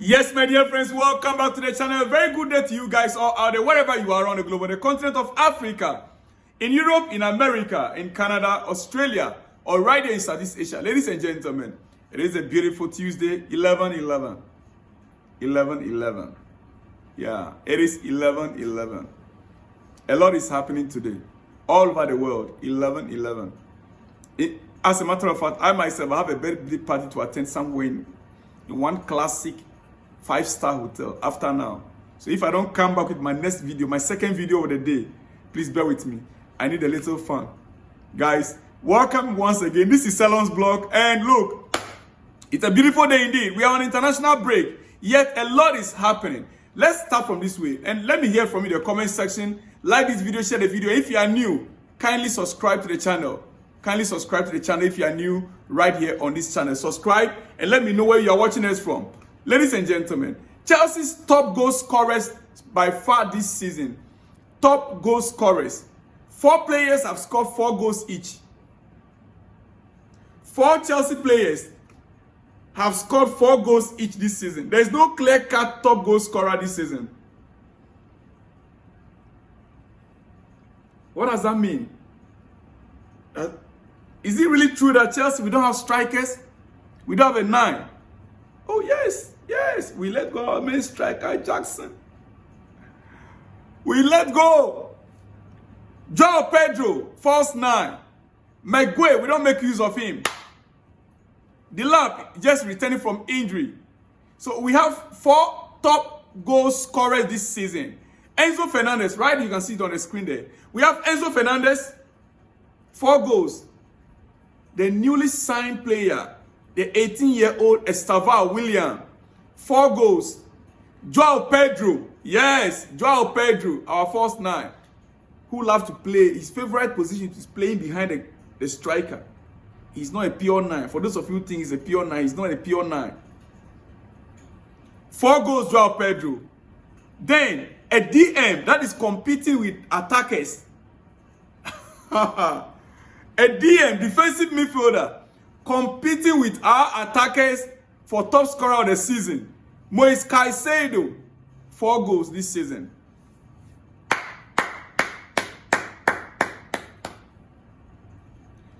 Yes, my dear friends, welcome back to the channel. A very good day to you guys all out there, wherever you are around the globe, on the continent of Africa, in Europe, in America, in Canada, Australia, or right here in Southeast Asia. Ladies and gentlemen, it is a beautiful Tuesday, 11/11. 11/11. Yeah, it is 11/11. A lot is happening today, all over the world, 11/11. As a matter of fact, I myself have a birthday party to attend somewhere in one classic 5-star hotel after now. So if I don't come back with my next video, my second video of the day, please bear with me. I need a little fun. Guys, welcome once again. This is Salon's blog, and look, it's a beautiful day indeed. We are on international break, yet a lot is happening. Let's start from this way, and let me hear from you in the comment section. Like this video, share the video. If you are new, kindly subscribe to the channel. Kindly subscribe to the channel if you are new right here on this channel. Subscribe and let me know where you are watching us from. Ladies and gentlemen, Chelsea's top goal scorers by far this season. Top goal scorers. 4 players have scored 4 goals each. 4 Chelsea players have scored 4 goals each this season. There is no clear-cut top goal scorer this season. What does that mean? Is it really true that Chelsea, we don't have strikers? We don't have a 9? Oh, yes. We let go of our main striker, Jackson. We let go. Joao Pedro, false 9. Emegha, we don't make use of him. Lavia just returning from injury. So we have 4 top goal scorers this season. Enzo Fernandez, right? You can see it on the screen there. We have Enzo Fernandez, 4 goals. The newly signed player, the 18-year-old Estevao William, 4 goals. Joao Pedro, yes, Joao Pedro, our first 9, who loves to play. His favorite position is playing behind the striker. He's not a pure 9. For those of you who think he's a pure 9, he's not a pure 9. 4 goals, Joao Pedro. Then, a DM that is competing with attackers. A DM, defensive midfielder, competing with our attackers for top scorer of the season. Moise Caicedo, 4 goals this season.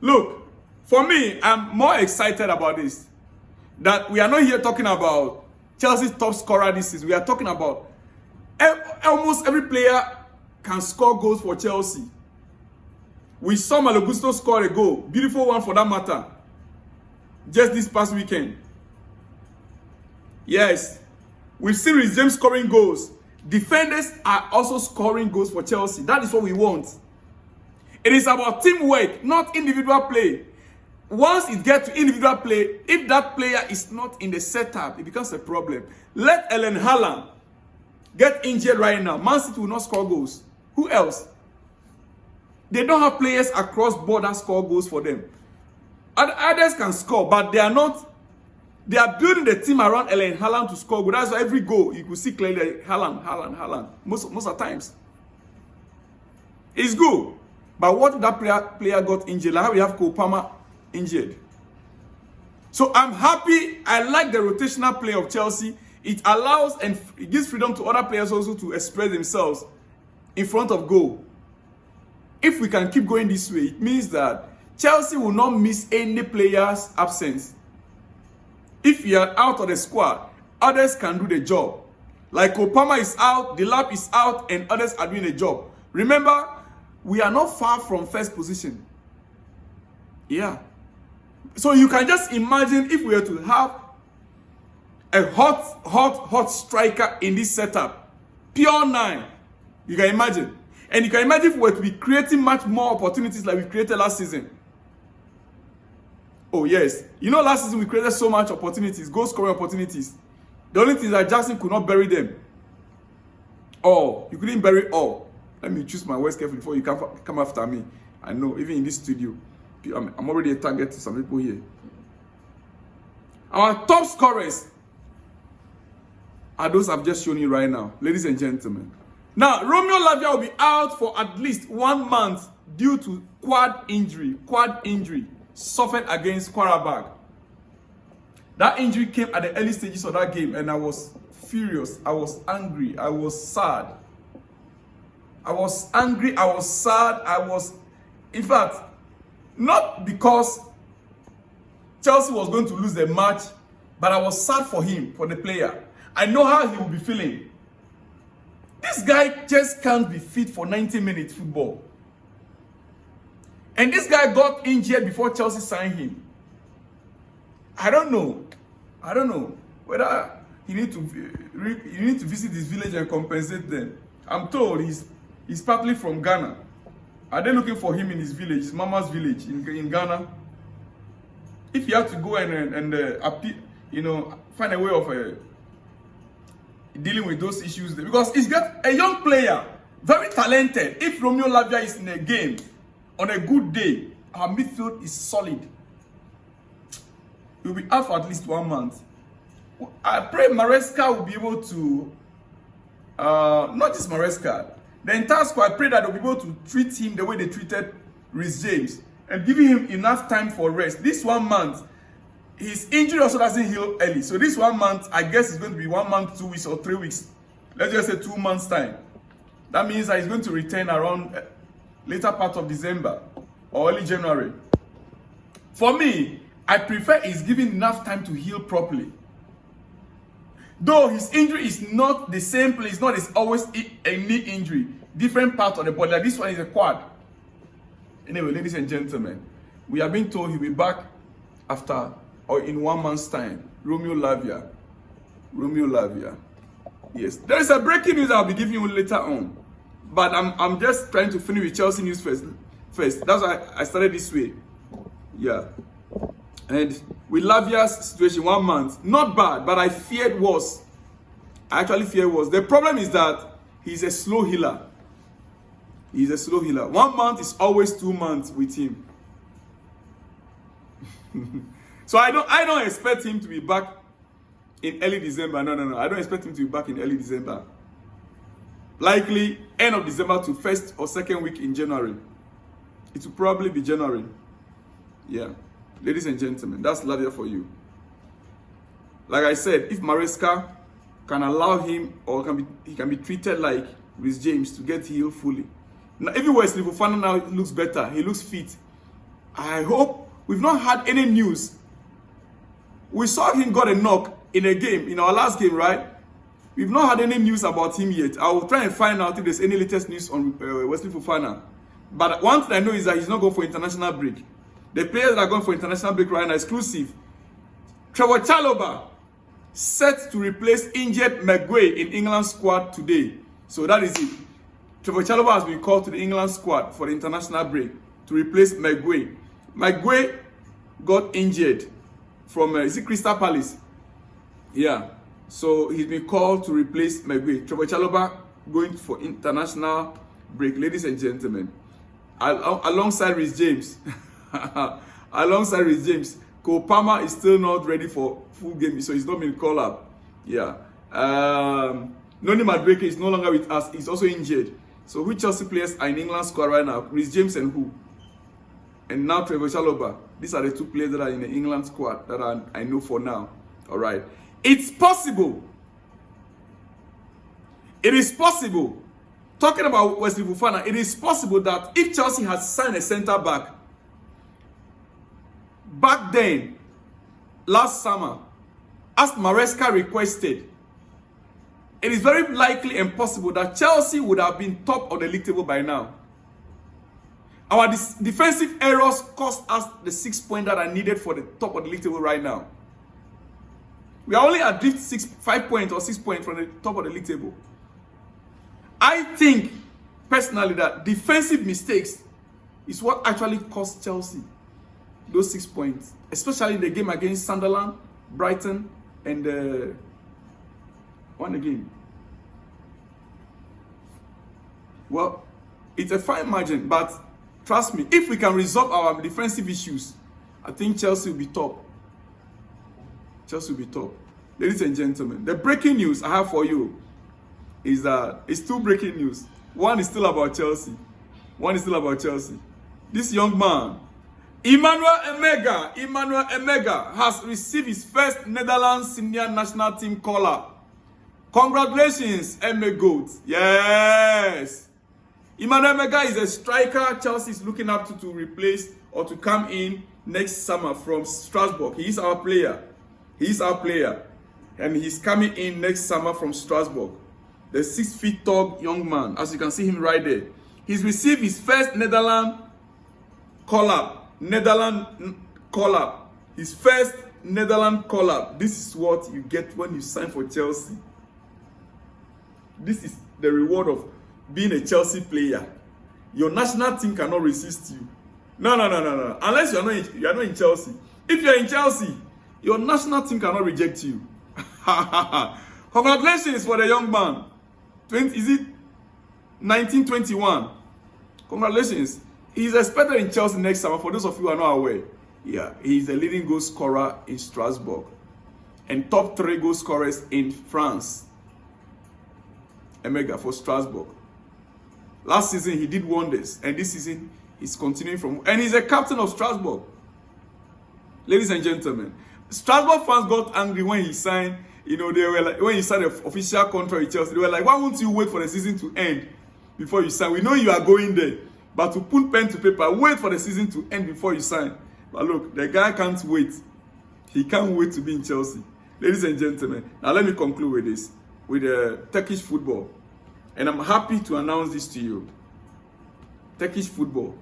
Look, for me, I'm more excited about this. That we are not here talking about Chelsea's top scorer this season. We are talking about almost every player can score goals for Chelsea. We saw Malo Gusto score a goal. Beautiful one for that matter. Just this past weekend. Yes. We've seen Reece James scoring goals. Defenders are also scoring goals for Chelsea. That is what we want. It is about teamwork, not individual play. Once it gets to individual play, if that player is not in the setup, it becomes a problem. Let Erling Haaland get injured right now. Man City will not score goals. Who else? They don't have players across board that score goals for them. Others can score, but they are not. They are building the team around Erling Haaland to score goals. That's why every goal you could see clearly Haaland. Most of the times. It's good. But what if that player got injured? Like how we have Kopama injured. So I'm happy. I like the rotational play of Chelsea. It allows and it gives freedom to other players also to express themselves in front of goal. If we can keep going this way, it means that Chelsea will not miss any player's absence. If you are out of the squad, others can do the job. Like Kopama is out, Lavia is out, and others are doing the job. Remember, we are not far from first position. Yeah. So you can just imagine if we were to have a hot striker in this setup. Pure 9. You can imagine. And you can imagine if we were to be creating much more opportunities like we created last season. Oh, yes. You know, last season we created so much opportunities, goal scoring opportunities. The only thing is that Jackson could not bury them. All. You couldn't bury all. Let me choose my words carefully before you come after me. I know, even in this studio, I'm already a target to some people here. Our top scorers are those I've just shown you right now, ladies and gentlemen. Now, Romeo Lavia will be out for at least 1 month due to quad injury suffered against Qarabag. That injury came at the early stages of that game, and I was furious. I was angry. I was sad. I was angry. I was sad. In fact, not because Chelsea was going to lose the match, but I was sad for him, for the player. I know how he will be feeling. This guy just can't be fit for 90 minutes football. And this guy got injured before Chelsea signed him. I don't know whether you need to visit his village and compensate them. I'm told he's partly from Ghana. Are they looking for him in his village, his mama's village in Ghana? If you have to go and find a way of dealing with those issues, because he's got a young player, very talented. If Romeo Lavia is in a game on a good day, our midfield is solid. He'll be out for at least 1 month. I pray Maresca will be able to, not just Maresca, the entire squad, I pray that they'll be able to treat him the way they treated Reece James and giving him enough time for rest. This 1 month, his injury also doesn't heal early. So this 1 month, I guess it's going to be 1 month, 2 weeks, or 3 weeks. Let's just say 2 months time. That means that he's going to return around later part of December or early January. For me, I prefer he's given enough time to heal properly. Though his injury is not the same place, not it's always a knee injury, different part of the body. Like this one is a quad. Anyway, ladies and gentlemen, we have been told he'll be back after or in 1 month's time. Romeo Lavia. Yes, there is a breaking news I'll be giving you later on, but I'm just trying to finish with Chelsea news first. That's why I started this way. Yeah. And with Lavia's situation, 1 month, not bad, but I feared worse. I actually feared worse. The problem is that he's a slow healer. 1 month is always 2 months with him. So I don't expect him to be back in early December. No. I don't expect him to be back in early December. Likely end of December to first or second week in January. It will probably be January. Yeah. Ladies and gentlemen, that's Lavia for you. Like I said, if Maresca can allow him, or he can be treated like Reece James to get healed fully. Now, everywhere Wesley Fofana now looks better. He looks fit. I hope we've not had any news. We saw him got a knock in a game, in our last game, right? We've not had any news about him yet. I will try and find out if there's any latest news on Wesley Fofana. But one thing I know is that he's not going for international break. The players that are going for international break right now, exclusive. Trevor Chalobah set to replace injured Emegha in England squad today. So that is it. Trevor Chalobah has been called to the England squad for the international break to replace Emegha. Emegha got injured from is it Crystal Palace? Yeah. So he's been called to replace Emegha. Trevor Chalobah going for international break, ladies and gentlemen. Alongside Reece James. Alongside Reece James, Cole Palmer is still not ready for full game, so he's not been called up. Yeah. Loanee Madueke is no longer with us. He's also injured. So which Chelsea players are in England squad right now? Reece James and who? And now Trevor Chalobah. These are the two players that are in the England squad that I know for now. All right. It's possible. It is possible. Talking about Wesley Fofana, it is possible that if Chelsea has signed a centre back then, last summer, as Maresca requested, it is very likely and possible that Chelsea would have been top of the league table by now. Our defensive errors cost us the 6 points that are needed for the top of the league table right now. We are only at 5 points or 6 points from the top of the league table. I think, personally, that defensive mistakes is what actually cost Chelsea those 6 points. Especially in the game against Sunderland, Brighton, and one again. Well, it's a fine margin, but trust me, if we can resolve our defensive issues, I think Chelsea will be top. Chelsea will be top. Ladies and gentlemen, the breaking news I have for you is that it's two breaking news. One is still about Chelsea. This young man, Emmanuel Emegha has received his first Netherlands senior national team call-up. Congratulations, Emegha. Yes. Emmanuel Emegha is a striker Chelsea is looking up to replace or to come in next summer from Strasbourg. He is our player. And he's coming in next summer from Strasbourg. The 6 feet tall young man, as you can see him right there. He's received his first Netherlands call-up. His first Netherlands call-up. This is what you get when you sign for Chelsea. This is the reward of being a Chelsea player. Your national team cannot resist you. No. Unless you are not in Chelsea. If you are in Chelsea, your national team cannot reject you. Congratulations for the young man. 1921? Congratulations. He's expected in Chelsea next summer. For those of you who are not aware, yeah, he's a leading goal scorer in Strasbourg and top 3 goal scorers in France. Emegha for Strasbourg. Last season he did wonders, and this season he's continuing from, and he's a captain of Strasbourg. Ladies and gentlemen, Strasbourg fans got angry when he signed. They were like, when he signed an official contract with Chelsea, they were like, why won't you wait for the season to end before you sign? We know you are going there, but to put pen to paper, wait for the season to end before you sign. But look, the guy can't wait. He can't wait to be in Chelsea. Ladies and gentlemen, now let me conclude with this, with Turkish football. And I'm happy to announce this to you. Turkish football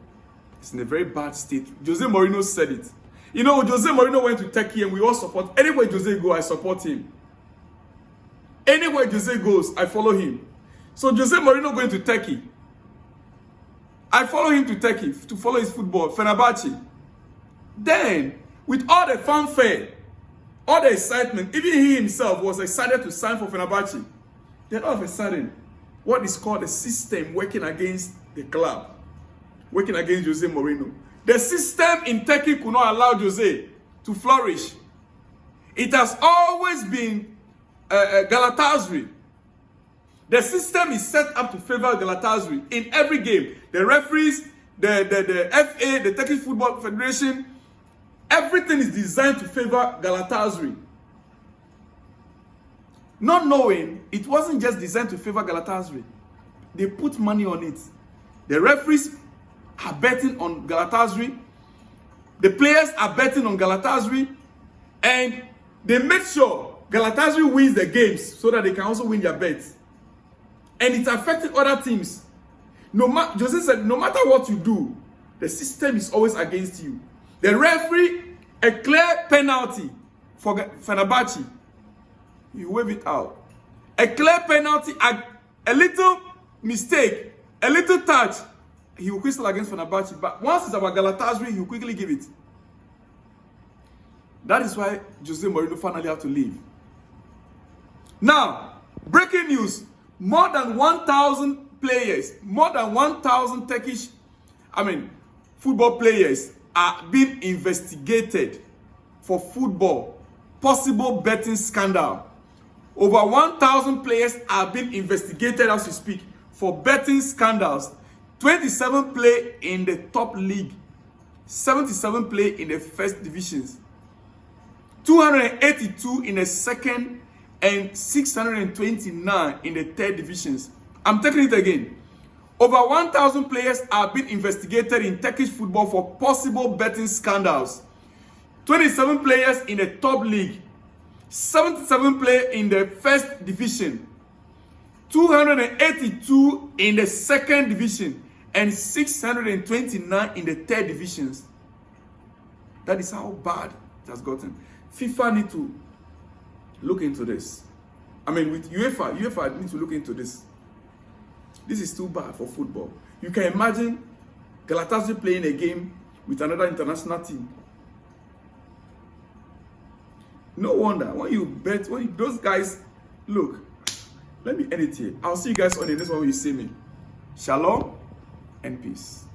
is in a very bad state. Jose Mourinho said it. Jose Mourinho went to Turkey and we all support. Anywhere Jose goes, I support him. Anywhere Jose goes, I follow him. So Jose Mourinho going to Turkey. I follow him to Turkey to follow his football, Fenerbahce. Then, with all the fanfare, all the excitement, even he himself was excited to sign for Fenerbahce. Then all of a sudden, what is called a system working against the club, working against Jose Mourinho. The system in Turkey could not allow Jose to flourish. It has always been Galatasaray. The system is set up to favor Galatasaray in every game. The referees, the FA, the Turkish Football Federation, everything is designed to favor Galatasaray. Not knowing, it wasn't just designed to favor Galatasaray. They put money on it. The referees are betting on Galatasaray. The players are betting on Galatasaray. And they make sure Galatasaray wins the games so that they can also win their bets. And it's affecting other teams. Jose said, no matter what you do, the system is always against you. The referee, a clear penalty for Fenerbahce, you wave it out. A clear penalty, a little mistake, a little touch, he will whistle against Fenerbahce. But once it's about Galatasaray, he will quickly give it. That is why Jose Mourinho finally had to leave. Now, breaking news. More than 1,000 players, more than 1,000 Turkish, football players are being investigated for football, possible betting scandal. Over 1,000 players are being investigated as we speak for betting scandals. 27 play in the top league, 77 play in the first divisions, 282 in the second, and 629 in the third divisions. I'm taking it again. Over 1,000 players are being investigated in Turkish football for possible betting scandals. 27 players in the top league, 77 play in the first division, 282 in the second division, and 629 in the third divisions. That is how bad it has gotten. FIFA need to look into this. With UEFA need to look into this. This is too bad for football. You can imagine Galatasaray playing a game with another international team. No wonder when you bet, those guys, look, let me end it here. I'll see you guys on the next one when you see me. Shalom and peace.